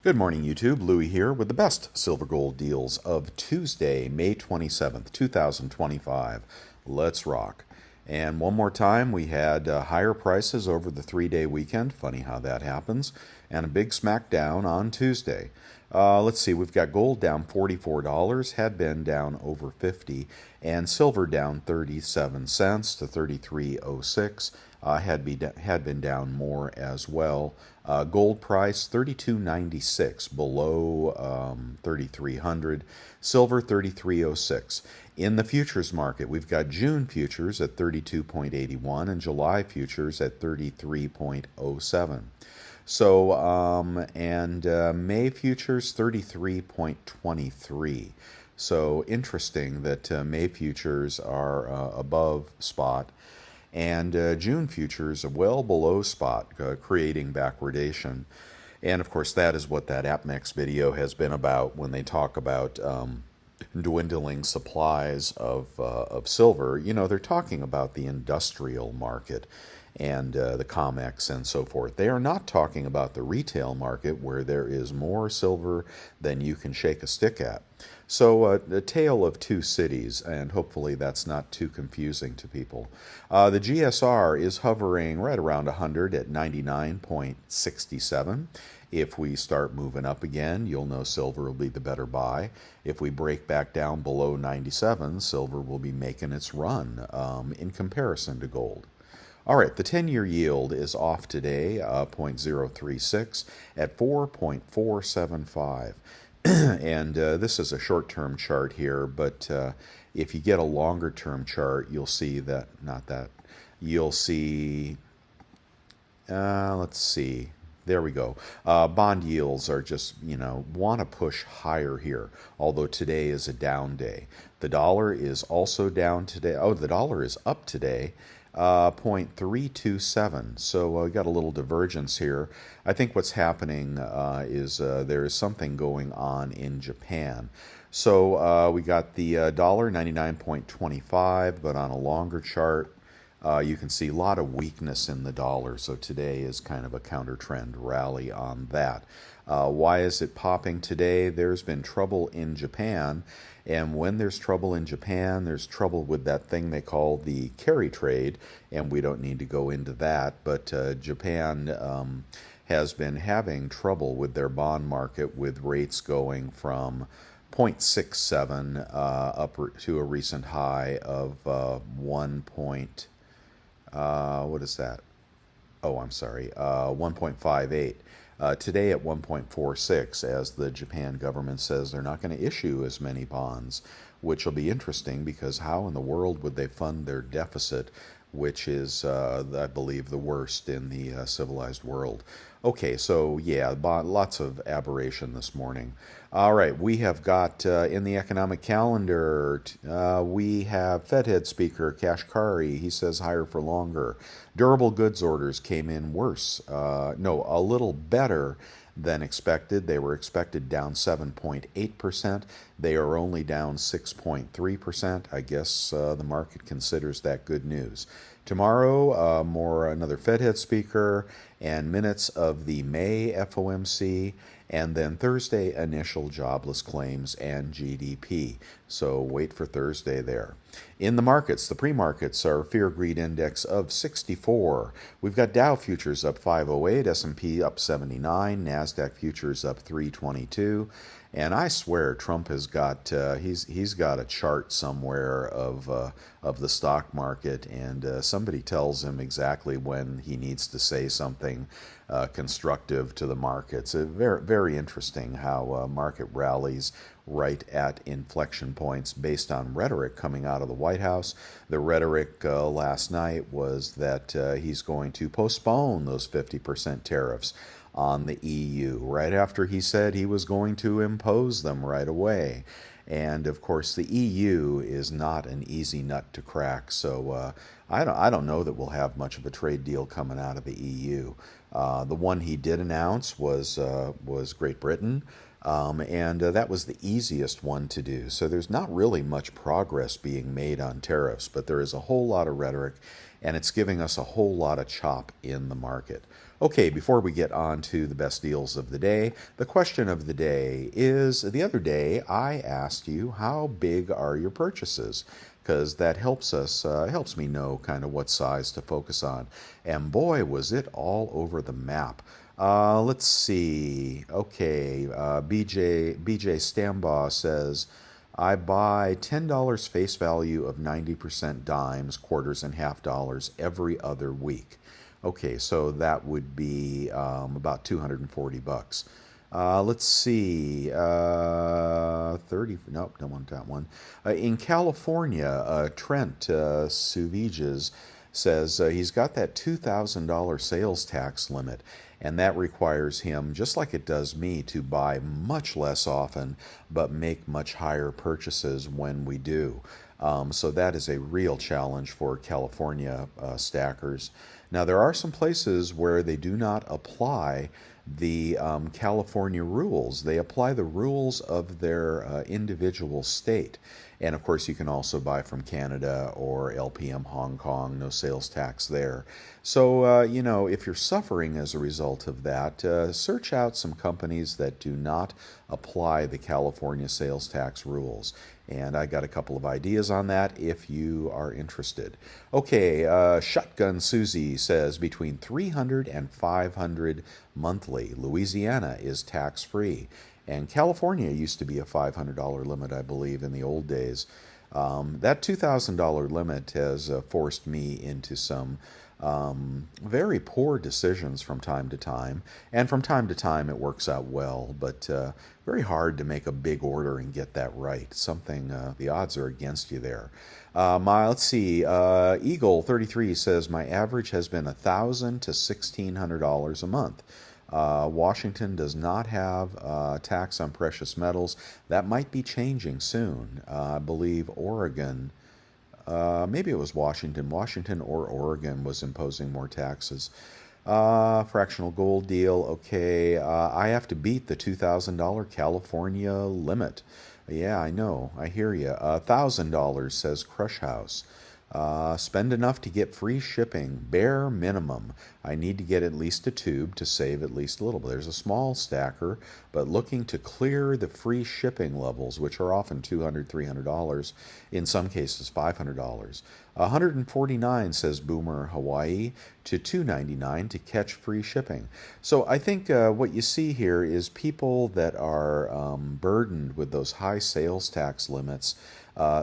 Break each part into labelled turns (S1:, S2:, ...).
S1: Good morning, YouTube. Louie here with the best silver gold deals of Tuesday, May 27th, 2025. Let's rock. And one more time, we had higher prices over the 3-day weekend. Funny how that happens. And a big smackdown on Tuesday. Let's see, we've got gold down $44, had been down over 50, and silver down 37 cents to 33.06. Had been down more as well. Gold price 32.96, below 3,300. Silver 33.06. In the futures market, we've got June futures at 32.81 and July futures at 33.07. So, May futures 33.23. So interesting that May futures are above spot, and June futures are well below spot, creating backwardation. And of course, that is what that APMEX video has been about when they talk about dwindling supplies of silver. You know, they're talking about the industrial market and the COMEX and so forth. They are not talking about the retail market where there is more silver than you can shake a stick at. So a tale of two cities, and hopefully that's not too confusing to people. The GSR is hovering right around 100 at 99.67. If we start moving up again, you'll know silver will be the better buy. If we break back down below 97, silver will be making its run in comparison to gold. All right, the 10-year yield is off today, 0.036 at 4.475. And this is a short-term chart here, but if you get a longer-term chart, you'll see that, you'll see, let's see, there we go. Bond yields are just, want to push higher here, although today is a down day. The dollar is also down today. Oh, the dollar is up today. 0.327. So we got a little divergence here. I think what's happening is there is something going on in Japan. So we got the dollar 99.25, but on a longer chart, you can see a lot of weakness in the dollar. So today is kind of a counter trend rally on that. Why is it popping today? There's been trouble in Japan. And when there's trouble in Japan, there's trouble with that thing they call the carry trade, and we don't need to go into that. But Japan has been having trouble with their bond market, with rates going from 0.67 up to a recent high of 1.58. Today at 1.46, as the Japan government says they're not going to issue as many bonds, which will be interesting because how in the world would they fund their deficit, which is, I believe, the worst in the civilized world. Okay, so yeah, lots of aberration this morning. All right, we have got in the economic calendar, we have Fed head speaker Kashkari. He says higher for longer. Durable goods orders came in worse. No, a little better than expected. They were expected down 7.8%. They are only down 6.3%. I guess the market considers that good news. Tomorrow, another Fed head speaker and minutes of the May FOMC, and then Thursday, initial jobless claims and GDP. So wait for Thursday there. In the markets, the pre-markets are fear-greed index of 64. We've got Dow futures up 508, S&P up 79, NASDAQ futures up 322. And I swear Trump has got he's got a chart somewhere of the stock market, and somebody tells him exactly when he needs to say something constructive to the markets. Very, very interesting how market rallies right at inflection points based on rhetoric coming out of the White House. The rhetoric last night was that he's going to postpone those 50% tariffs on the EU right after he said he was going to impose them right away. And of course, the EU is not an easy nut to crack. So I don't know that we'll have much of a trade deal coming out of the EU. The one he did announce was Great Britain. And that was the easiest one to do. So there's not really much progress being made on tariffs, but there is a whole lot of rhetoric, and it's giving us a whole lot of chop in the market. Okay, before we get on to the best deals of the day, the question of the day is the other day I asked you how big are your purchases? Because that helps me know kind of what size to focus on. And boy, was it all over the map. Let's see. Okay, BJ Stambaugh says, I buy $10 face value of 90% dimes, quarters, and half dollars every other week. Okay, so that would be about 240 bucks. Let's see, 30, nope, don't want that one. In California, Trent Suviges says he's got that $2,000 sales tax limit, and that requires him, just like it does me, to buy much less often but make much higher purchases when we do. So that is a real challenge for California stackers. Now, there are some places where they do not apply the California rules. They apply the rules of their individual state. And of course, you can also buy from Canada or LPM Hong Kong, no sales tax there. So, if you're suffering as a result of that, search out some companies that do not apply the California sales tax rules. And I got a couple of ideas on that if you are interested. Okay, Shotgun Susie says between 300 and 500 monthly. Louisiana is tax free. And California used to be a $500 limit, I believe, in the old days. That $2,000 limit has forced me into some very poor decisions from time to time. And from time to time, it works out well, but very hard to make a big order and get that right. The odds are against you there. Let's see, Eagle 33 says, my average has been $1,000 to $1,600 a month. Washington does not have tax on precious metals. That might be changing soon. I believe Oregon, maybe it was Washington or Oregon was imposing more taxes. Fractional gold deal, okay. I have to beat the $2,000 California limit. Yeah, I know. I hear you. $1,000 says Crush House. Spend enough to get free shipping, bare minimum. I need to get at least a tube to save at least a little. There's a small stacker, but looking to clear the free shipping levels, which are often $200, $300, in some cases $500. 149 says Boomer Hawaii to 299 to catch free shipping. So I think what you see here is people that are burdened with those high sales tax limits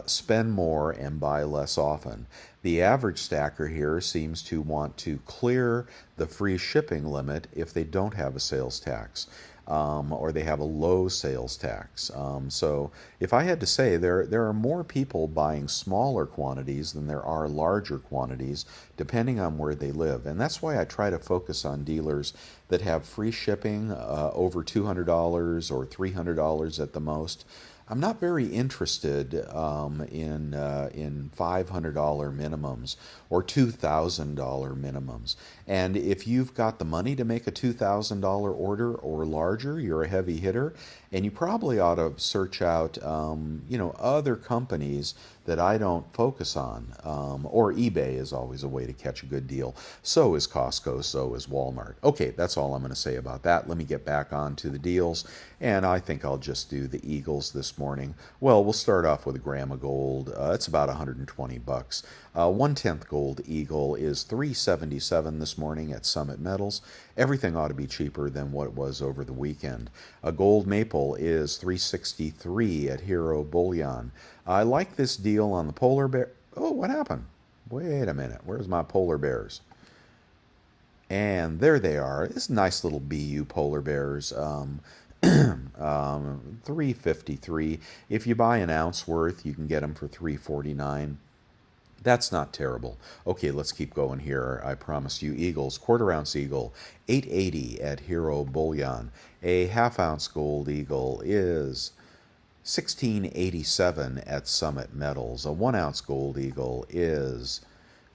S1: spend more and buy less often. The average stacker here seems to want to clear the free shipping limit if they don't have a sales tax. Or they have a low sales tax. So if I had to say, there are more people buying smaller quantities than there are larger quantities, depending on where they live. And that's why I try to focus on dealers that have free shipping over $200 or $300 at the most. I'm not very interested in $500 minimums or $2,000 minimums. And if you've got the money to make a $2,000 order or larger, you're a heavy hitter, and you probably ought to search out, other companies that I don't focus on. Or eBay is always a way to catch a good deal. So is Costco, so is Walmart. Okay, that's all I'm going to say about that. Let me get back on to the deals, and I think I'll just do the Eagles this morning. Well, we'll start off with a gram of gold. It's about 120 bucks. 1/10 gold Eagle is $377 this morning at Summit Metals. Everything ought to be cheaper than what it was over the weekend. A gold maple is $363 at Hero Bullion. I like this deal on the polar bear. Oh, what happened? Wait a minute. Where's my polar bears? And there they are. This nice little BU polar bears. 353. If you buy an ounce worth, you can get them for 349. That's not terrible. Okay, let's keep going here. I promised you Eagles. Quarter ounce Eagle, 880 at Hero Bullion. A half ounce gold Eagle is 1687 at Summit Metals. A 1 ounce gold Eagle is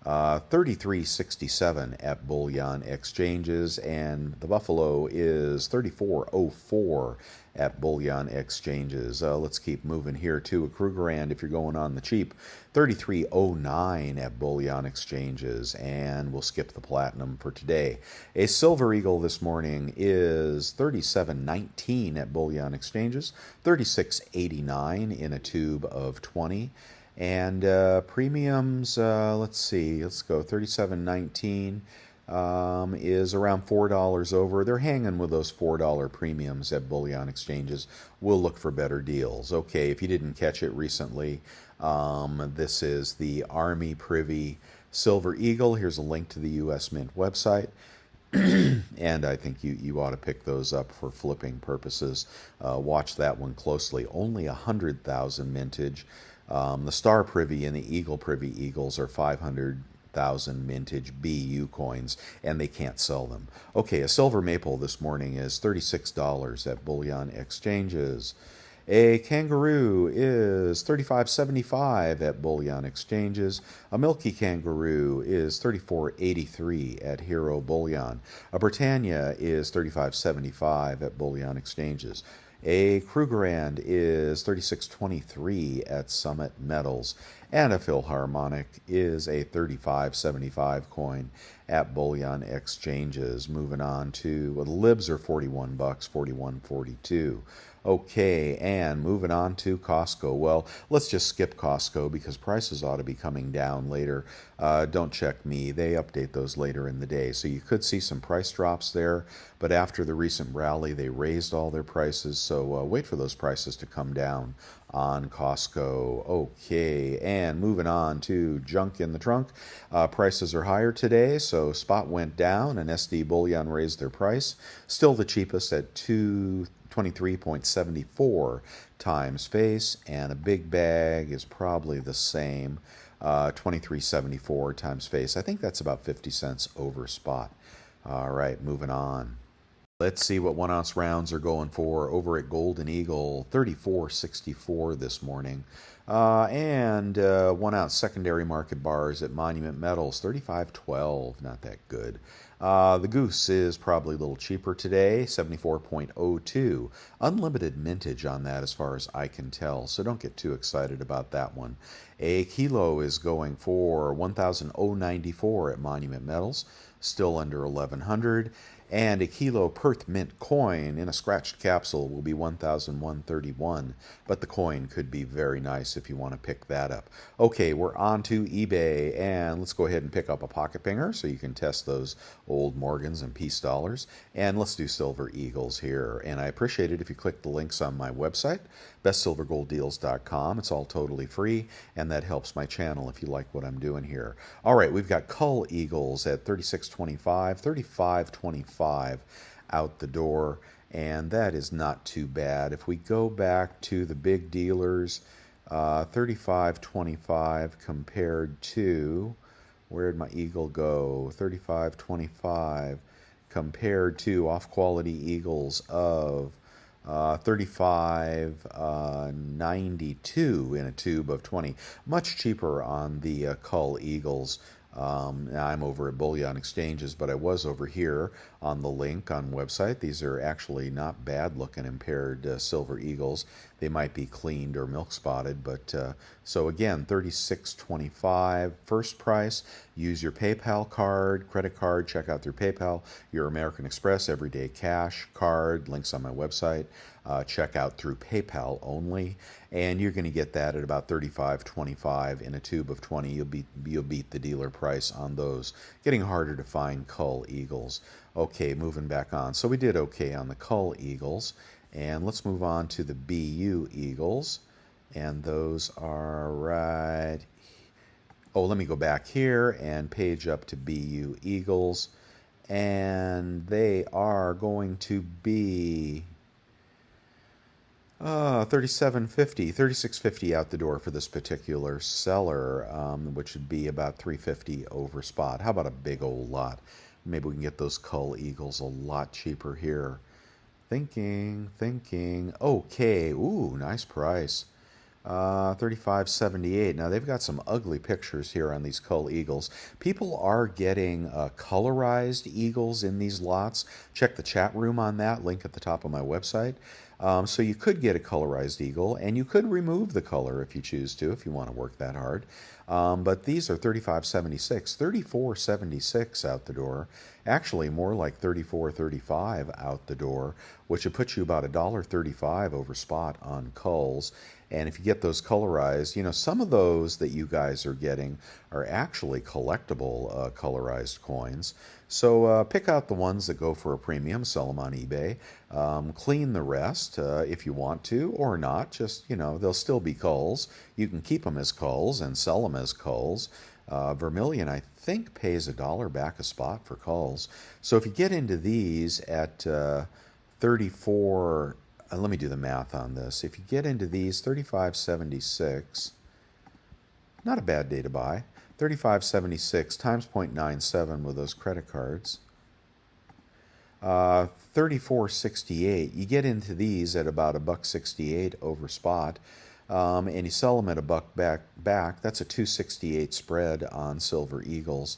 S1: 33.67 at bullion exchanges, and the buffalo is 34.04 at bullion exchanges. Let's keep moving here to a Krugerrand if you're going on the cheap. 33.09 at bullion exchanges, and we'll skip the platinum for today. A silver eagle this morning is 37.19 at bullion exchanges, 36.89 in a tube of 20. And premiums, let's see, let's go 37.19 is around $4 over. They're hanging with those $4 premiums at bullion exchanges. We'll look for better deals. Okay, if you didn't catch it recently, this is the Army Privy Silver Eagle. Here's a link to the U.S. Mint website. And I think you ought to pick those up for flipping purposes. Watch that one closely. Only 100,000 mintage. The Star Privy and the Eagle Privy Eagles are 500,000 mintage BU coins, and they can't sell them. Okay, a silver maple this morning is $36 at bullion exchanges. A kangaroo is $35.75 at bullion exchanges. A milky kangaroo is $34.83 at Hero Bullion. A Britannia is $35.75 at bullion exchanges. A Krugerrand is $36.23 at Summit Metals, and a Philharmonic is a $35.75 coin at bullion exchanges. Moving on to, well, the libs are $41, $41.42. Okay, and moving on to Costco. Well, let's just skip Costco because prices ought to be coming down later. Don't check me. They update those later in the day. So you could see some price drops there, but after the recent rally, they raised all their prices. So wait for those prices to come down on Costco. Okay, and moving on to junk in the trunk. Prices are higher today, so spot went down and SD Bullion raised their price. Still the cheapest at 23.74 times face, and a big bag is probably the same, 23.74 times face. I think that's about 50 cents over spot. All right, moving on. Let's see what 1 ounce rounds are going for over at Golden Eagle, 34.64 this morning. And 1 ounce secondary market bars at Monument Metals, 35.12, not that good. The Goose is probably a little cheaper today, 74.02. Unlimited mintage on that as far as I can tell, so don't get too excited about that one. A kilo is going for 1,094 at Monument Metals, still under 1,100. And a kilo Perth Mint coin in a scratched capsule will be 1,131, but the coin could be very nice if you want to pick that up. Okay, we're on to eBay, and let's go ahead and pick up a pocket pinger so you can test those old Morgans and peace dollars. And let's do Silver Eagles here. And I appreciate it if you click the links on my website, bestsilvergolddeals.com. It's all totally free, and that helps my channel if you like what I'm doing here. All right, we've got Cull Eagles at 36.25, 35.25 out the door, and that is not too bad. If we go back to the big dealers, 35.25 compared to, where'd my eagle go? 35.25 compared to off-quality eagles of 35.92 in a tube of 20. Much cheaper on the Cull Eagles. Now I'm over at Bullion Exchanges, but I was over here on the link on website. These are actually not bad looking impaired Silver Eagles. They might be cleaned or milk spotted, but so again, $36.25 first price. Use your PayPal card, credit card, check out through PayPal, your American Express Everyday Cash card, links on my website. Check out through PayPal only, and you're going to get that at about $35.25 in a tube of 20. You'll beat the dealer price on those. Getting harder to find Cull Eagles. Okay, moving back on. So we did okay on the Cull Eagles, and let's move on to the BU Eagles, and those are right. Oh, let me go back here and page up to BU Eagles, and they are going to be 37.50, 36.50 out the door for this particular seller, which would be about 350 over spot. How about a big old lot? Maybe we can get those Cull Eagles a lot cheaper here. Thinking. Okay, ooh, nice price. 3578. Now they've got some ugly pictures here on these cull eagles. People are getting colorized eagles in these lots. Check the chat room on that, link at the top of my website. So you could get a colorized eagle, and you could remove the color if you choose to, if you want to work that hard. But these are 3576, 3476 out the door. Actually, more like 3435 out the door, which would put you about $1.35 over spot on culls. And if you get those colorized, you know, some of those that you guys are getting are actually collectible colorized coins. So pick out the ones that go for a premium, sell them on eBay. Clean the rest if you want to, or not. Just, you know, they'll still be culls. You can keep them as culls and sell them as culls. Vermilion, I think, pays $1 back a spot for culls. So if you get into these at 34, let me do the math on this. If you get into these, 35.76, not a bad day to buy. 35.76 times 0.97 with those credit cards. 34.68. You get into these at about $1.68 over spot, and you sell them at $1 back. That's a 2.68 spread on Silver Eagles.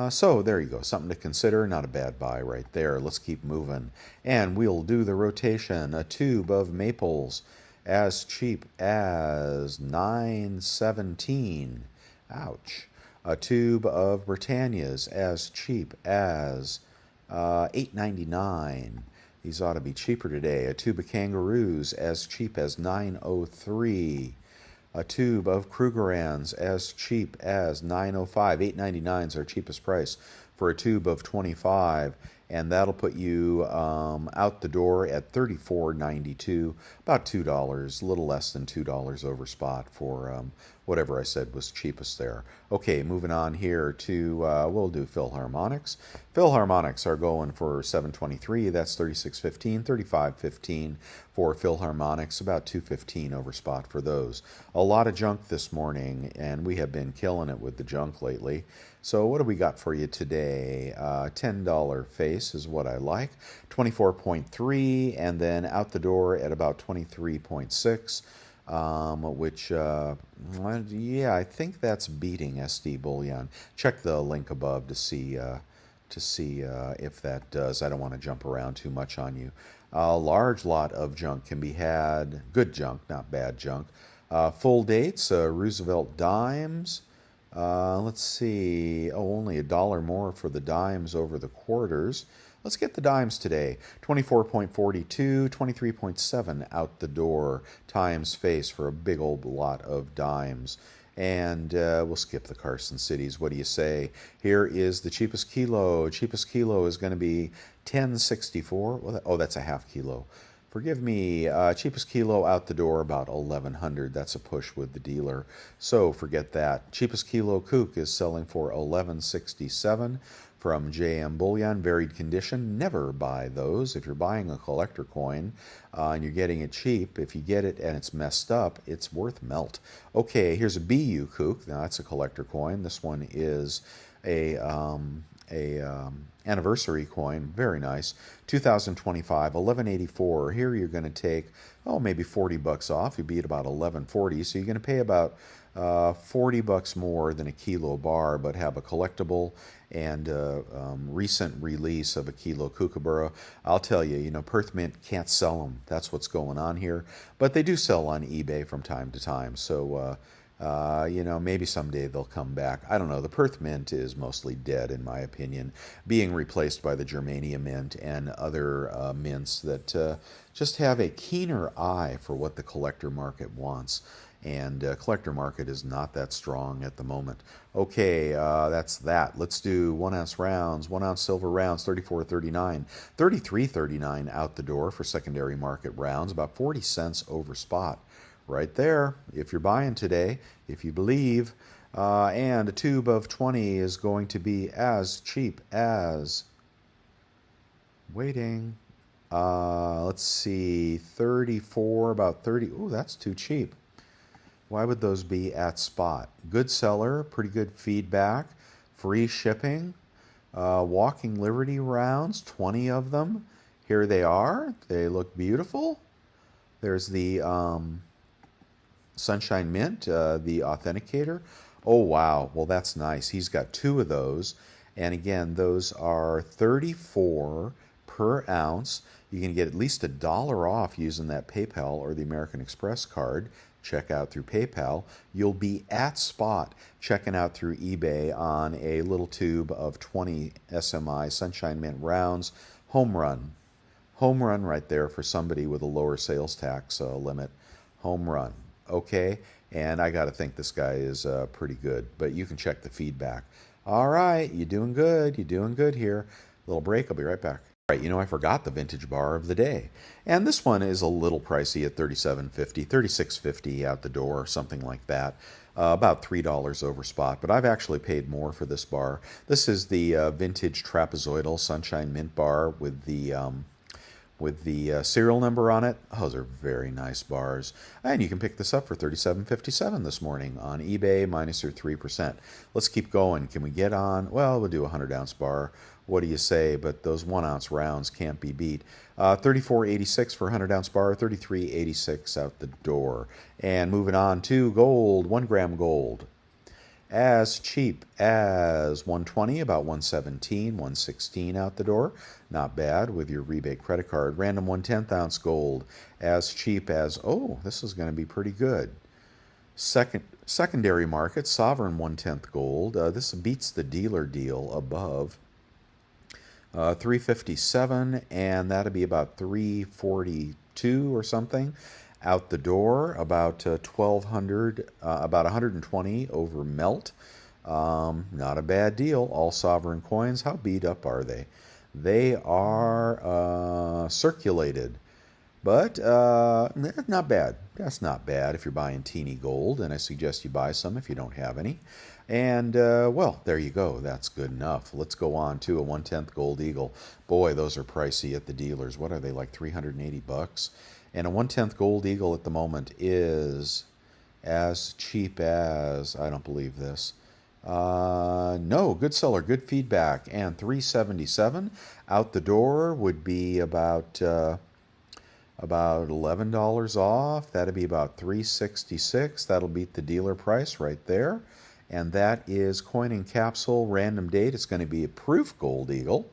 S1: So there you go, something to consider. Not a bad buy right there. Let's keep moving, and we'll do the rotation. A tube of maples as cheap as $9.17. Ouch. A tube of Britannias as cheap as $8.99. These ought to be cheaper today. A tube of Kangaroos as cheap as $9.03. A tube of Krugerrands as cheap as $9.05. $8.99 is our cheapest price for a tube of 25, and that'll put you out the door at $34.92, about $2, a little less than $2 over spot for whatever I said was cheapest there. Okay, moving on here to, we'll do Philharmonics. Philharmonics are going for $7.23, that's $36.15, $35.15 for Philharmonics, about $2.15 over spot for those. A lot of junk this morning, and we have been killing it with the junk lately. So what do we got for you today? $10 face is what I like. 24.3, and then out the door at about 23.6, which, yeah, I think that's beating SD Bullion. Check the link above to see if that does. I don't want to jump around too much on you. A large lot of junk can be had, good junk, not bad junk. Full dates, Roosevelt dimes. Let's see. Oh, only $1 more for the dimes over the quarters. Let's get the dimes today. 24.42, 23.7 out the door times face for a big old lot of dimes. And we'll skip the Carson Cities. What do you say? Here is the cheapest kilo. Cheapest kilo is going to be 10.64. Well, oh, that's a half kilo. Forgive me, cheapest kilo out the door about 1100. That's a push with the dealer. So forget that. Cheapest kilo kook is selling for 1167 from JM Bullion. Varied condition. Never buy those. If you're buying a collector coin and you're getting it cheap, if you get it and it's messed up, it's worth melt. Okay, here's a BU kook. Now that's a collector coin. This one is a anniversary coin, very nice. 2025, 1184. Here you're going to take, oh, maybe $40 off. You'd be at about 1140. So you're going to pay about $40 more than a kilo bar, but have a collectible and recent release of a kilo kookaburra. I'll tell you, you know, Perth Mint can't sell them. That's what's going on here. But they do sell on eBay from time to time. So you know, maybe someday they'll come back. I don't know. The Perth Mint is mostly dead, in my opinion, being replaced by the Germania Mint and other mints that just have a keener eye for what the collector market wants. And collector market is not that strong at the moment. Okay, that's that. Let's do 1 ounce rounds, 1 ounce silver rounds, 34.39, 33.39 out the door for secondary market rounds, about 40 cents over spot. Right there, if you're buying today, if you believe. And a tube of 20 is going to be as cheap as, waiting, let's see, 34, about 30. Ooh, that's too cheap. Why would those be at spot? Good seller, pretty good feedback, free shipping, Walking Liberty rounds, 20 of them. Here they are. They look beautiful. There's the Sunshine Mint, the Authenticator. Oh, wow. Well, that's nice. He's got two of those. And again, those are 34 per ounce. You can get at least $1 off using that PayPal or the American Express card. Check out through PayPal. You'll be at spot checking out through eBay on a little tube of 20 SMI Sunshine Mint rounds. Home run. Home run right there for somebody with a lower sales tax limit. Home run. Okay, and I got to think this guy is pretty good, but you can check the feedback. All right, you're doing good. You're doing good here. Little break. I'll be right back. All right, I forgot the vintage bar of the day. And this one is a little pricey at $37.50, $36.50 out the door, something like that. About $3 over spot, but I've actually paid more for this bar. This is the vintage trapezoidal Sunshine Mint bar with the serial number on it. Those are very nice bars. And you can pick this up for $37.57 this morning on eBay, minus your 3%. Let's keep going. Can we get on? Well, we'll do a 100-ounce bar. What do you say? But those 1-ounce rounds can't be beat. $34.86 for a 100-ounce bar, $33.86 out the door. And moving on to gold, 1 gram gold. As cheap as $120, about $117, $116 out the door. Not bad with your rebate credit card. Random 1/10-ounce gold, as cheap as, oh, this is going to be pretty good. Secondary market, sovereign 1/10 gold. This beats the dealer deal above. $357, and that'll be about $342 or something out the door. About 1,200, about 120 over melt. Not a bad deal. All sovereign coins. How beat up are they? They are circulated, but not bad. That's not bad if you're buying teeny gold, and I suggest you buy some if you don't have any. And, well, there you go. That's good enough. Let's go on to a 1/10 Gold Eagle. Boy, those are pricey at the dealers. What are they, like $380? And a 1/10 Gold Eagle at the moment is as cheap as, I don't believe this. No, good seller, good feedback. And $377 out the door would be about $11 off. That'd be about $366. That'll beat the dealer price right there. And that is coin and capsule random date. It's going to be a proof Gold Eagle.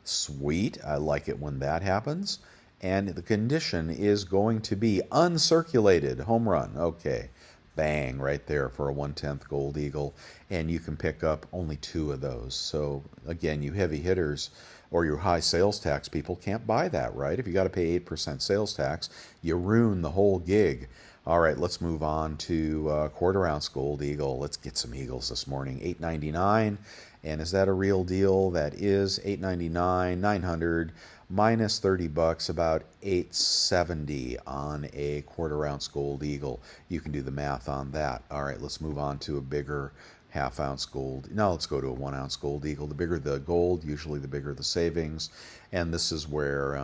S1: Sweet. I like it when that happens. And the condition is going to be uncirculated. Home run. Okay. Bang, right there for a 1/10 Gold Eagle. And you can pick up only 2 of those. So, again, you heavy hitters or your high sales tax people can't buy that, right? If you got to pay 8% sales tax, you ruin the whole gig. All right, let's move on to quarter-ounce Gold Eagle. Let's get some Eagles this morning. $8.99. And is that a real deal? That is $8.99, $900 minus $30, about $870 on a quarter-ounce Gold Eagle. You can do the math on that. All right, let's move on to a bigger half-ounce gold. Now let's go to a 1-ounce Gold Eagle. The bigger the gold, usually the bigger the savings. And this is where,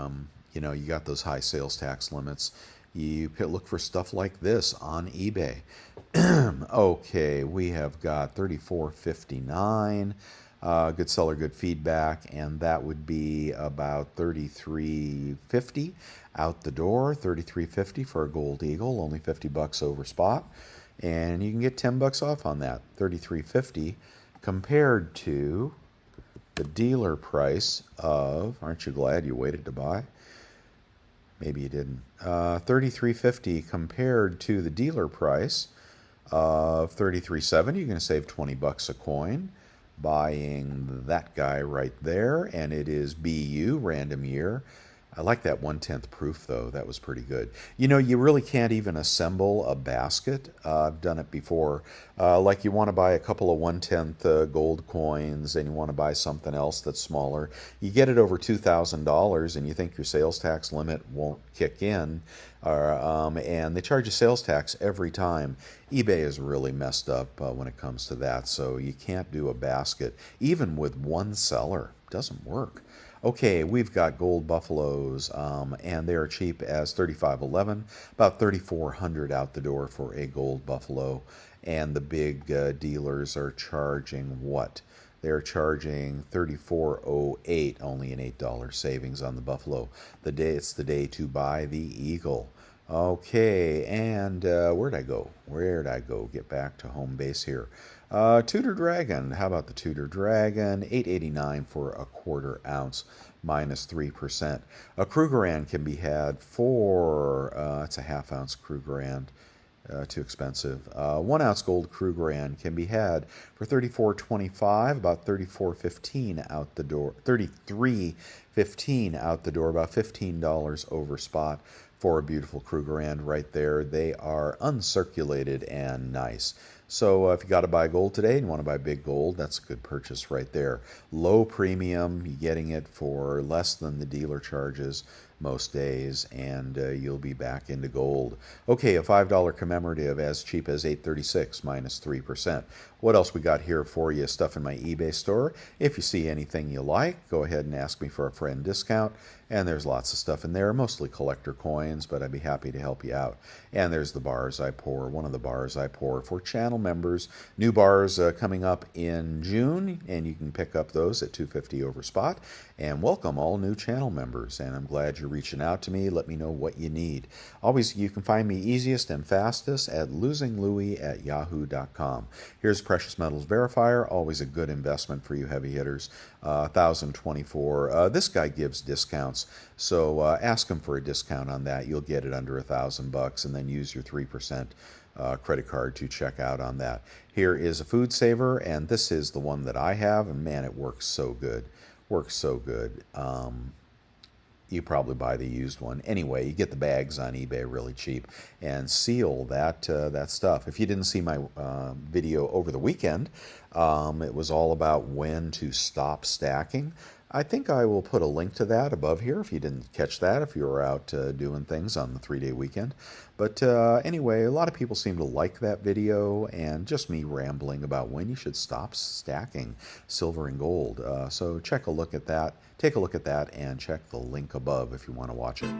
S1: you got those high sales tax limits. You look for stuff like this on eBay. Okay, we have got $34.59. Good seller, good feedback, and that would be about $33.50 out the door. $33.50 for a Gold Eagle, only $50 over spot, and you can get $10 off on that. $33.50 compared to the dealer price of. Aren't you glad you waited to buy? Maybe you didn't. $33.50 compared to the dealer price of $33.70. You're going to save $20 a coin buying that guy right there, and it is BU, random year. I like that 1/10 proof, though. That was pretty good. You really can't even assemble a basket. I've done it before. Like you want to buy a couple of 1/10 gold coins and you want to buy something else that's smaller. You get it over $2,000 and you think your sales tax limit won't kick in. And they charge you sales tax every time. eBay is really messed up when it comes to that. So you can't do a basket, even with one seller. It doesn't work. Okay, we've got gold buffaloes, and they are cheap as $35.11, about $3,400 out the door for a gold buffalo. And the big dealers are charging what? They're charging $34.08, only an $8 savings on the buffalo. It's the day to buy the eagle. Okay, and where'd I go? Where'd I go? Get back to home base here. Tudor Dragon. How about the Tudor Dragon? 8.89 for a quarter ounce, minus 3%. A Krugerrand can be had for it's a half ounce Krugerrand. Too expensive. 1 ounce gold Krugerrand can be had for 34.25, about 34.15 out the door. 33.15 out the door, about $15 over spot for a beautiful Krugerrand right there. They are uncirculated and nice. So if you got to buy gold today and you want to buy big gold, that's a good purchase right there. Low premium, you're getting it for less than the dealer charges most days, and you'll be back into gold. Okay, a $5 commemorative as cheap as 8.36 minus 3%. What else we got here for you? Stuff in my eBay store. If you see anything you like, go ahead and ask me for a friend discount. And there's lots of stuff in there, mostly collector coins, but I'd be happy to help you out. And there's the bars I pour, one of the bars I pour for channel members. New bars coming up in June, and you can pick up those at $2.50 over spot. And welcome all new channel members, and I'm glad you're reaching out to me. Let me know what you need. Always, you can find me easiest and fastest at losinglouis@yahoo.com. Here's Precious Metals Verifier, always a good investment for you heavy hitters. 1,024. This guy gives discounts, so ask him for a discount on that. You'll get it under $1,000, and then use your 3% credit card to check out on that. Here is a Food Saver, and this is the one that I have, and man, it works so good. Works so good. You probably buy the used one. Anyway, you get the bags on eBay really cheap and seal that stuff. If you didn't see my video over the weekend, it was all about when to stop stacking. I think I will put a link to that above here if you didn't catch that, if you were out doing things on the 3-day weekend. But anyway, a lot of people seem to like that video and just me rambling about when you should stop stacking silver and gold. So check a look at that. Take a look at that and check the link above if you want to watch it.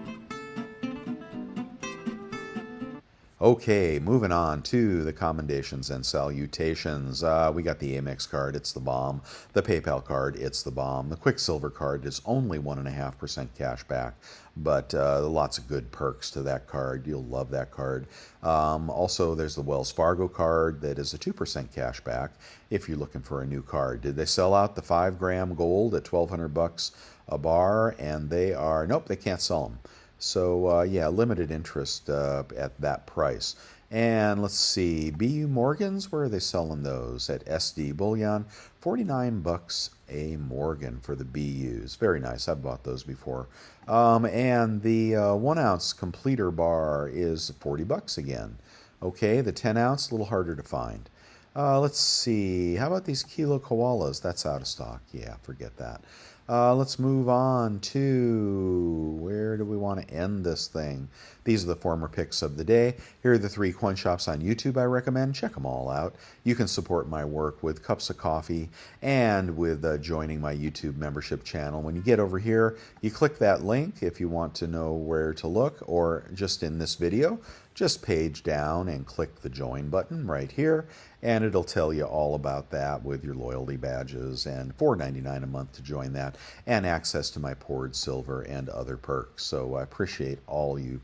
S1: Okay, moving on to the commendations and salutations. We got the Amex card, it's the bomb. The PayPal card, it's the bomb. The Quicksilver card is only 1.5% cash back, but lots of good perks to that card. You'll love that card. Also, there's the Wells Fargo card that is a 2% cash back if you're looking for a new card. Did they sell out the 5-gram gold at $1,200 a bar? And they are, nope, they can't sell them. So, yeah, limited interest at that price. And let's see, BU Morgans, where are they selling those? At SD Bullion, $49 a Morgan for the BUs. Very nice. I've bought those before. And the 1-ounce completer bar is $40 again. Okay, the 10-ounce, a little harder to find. Let's see, how about these Kilo Koalas? That's out of stock. Yeah, forget that. Let's move on to, where do we want to end this thing? These are the former picks of the day. Here are the 3 coin shops on YouTube I recommend. Check them all out. You can support my work with cups of coffee and with joining my YouTube membership channel. When you get over here, you click that link if you want to know where to look, or just in this video, just page down and click the join button right here, and it'll tell you all about that with your loyalty badges, and $4.99 a month to join that, and access to my poured silver and other perks. So I appreciate all you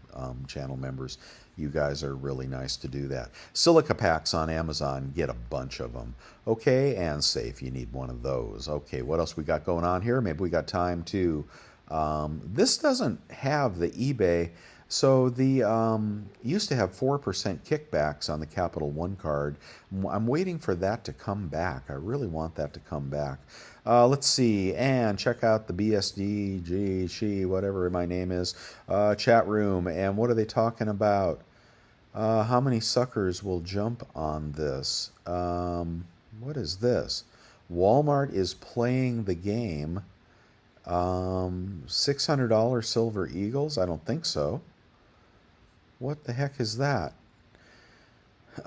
S1: channel members. You guys are really nice to do that. Silica packs on Amazon, get a bunch of them. Okay, and say if you need one of those. Okay, what else we got going on here? Maybe we got time to, this doesn't have the eBay. So the used to have 4% kickbacks on the Capital One card. I'm waiting for that to come back. I really want that to come back. Let's see, and check out the BSD, she, whatever my name is, chat room. And what are they talking about? How many suckers will jump on this? What is this? Walmart is playing the game. $600 Silver Eagles? I don't think so. What the heck is that?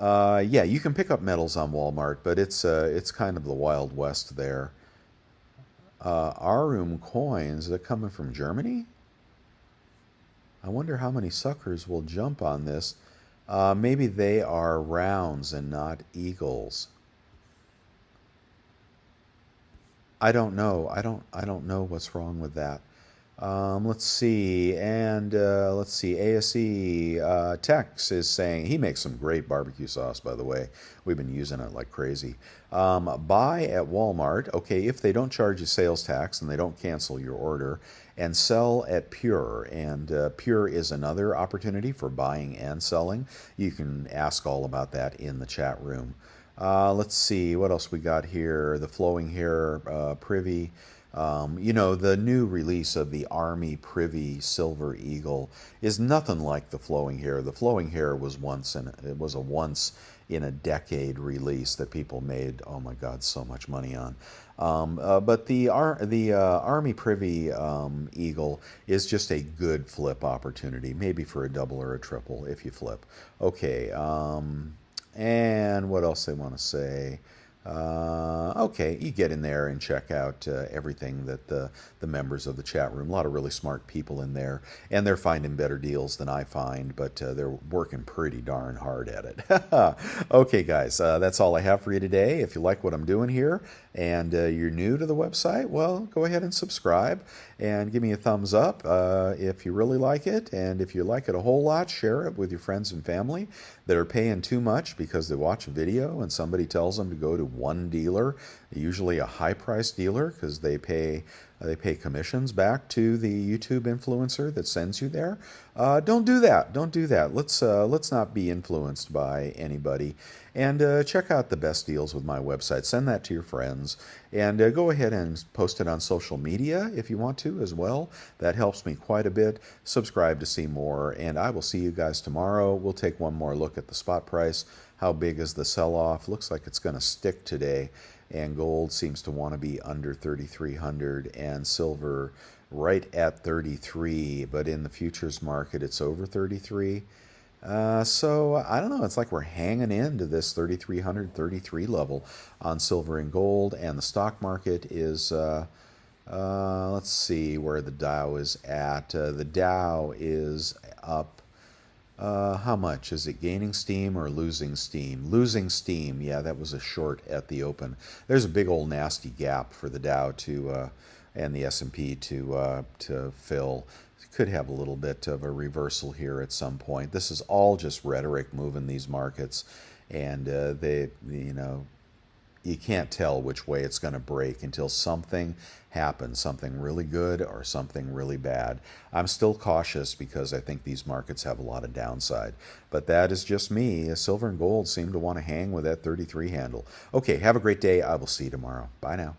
S1: Yeah, you can pick up metals on Walmart, but it's kind of the Wild West there. Arum coins, they're coming from Germany? I wonder how many suckers will jump on this. Maybe they are rounds and not eagles. I don't know. I don't know what's wrong with that. Let's see, and let's see. ASE Tex is saying he makes some great barbecue sauce. By the way, we've been using it like crazy. Buy at Walmart. Okay, if they don't charge you sales tax and they don't cancel your order, and sell at Pure. And Pure is another opportunity for buying and selling. You can ask all about that in the chat room. Let's see what else we got here. The Flowing Hair Privy. The new release of the Army Privy Silver Eagle is nothing like the Flowing Hair. The Flowing Hair was it was a once in a decade release that people made, oh my God, so much money on. But the Army Privy Eagle is just a good flip opportunity, maybe for a double or a triple if you flip. Okay, and what else I want to say? Okay, you get in there and check out everything that the members of the chat room, a lot of really smart people in there, and they're finding better deals than I find, but they're working pretty darn hard at it. Okay, guys, that's all I have for you today. If you like what I'm doing here and you're new to the website, well, go ahead and subscribe and give me a thumbs up if you really like it, and if you like it a whole lot, share it with your friends and family that are paying too much because they watch a video and somebody tells them to go to one dealer, usually a high-priced dealer, because they pay commissions back to the YouTube influencer that sends you there. Don't do that. Don't do that. Let's not be influenced by anybody. And check out the best deals with my website. Send that to your friends. And go ahead and post it on social media if you want to as well. That helps me quite a bit. Subscribe to see more. And I will see you guys tomorrow. We'll take one more look at the spot price. How big is the sell-off? Looks like it's going to stick today. And gold seems to want to be under 3,300 and silver right at 33. But in the futures market, it's over 33. So I don't know. It's like we're hanging into this 3,300, 33 level on silver and gold, and the stock market is. Let's see where the Dow is at. The Dow is up. How much? Is it gaining steam or losing steam? Losing steam. Yeah, that was a short at the open. There's a big old nasty gap for the Dow to and the S&P to fill. Could have a little bit of a reversal here at some point. This is all just rhetoric moving these markets, and you can't tell which way it's going to break until something happens, something really good or something really bad. I'm still cautious because I think these markets have a lot of downside, but that is just me. Silver and gold seem to want to hang with that 33 handle. Okay, have a great day. I will see you tomorrow. Bye now.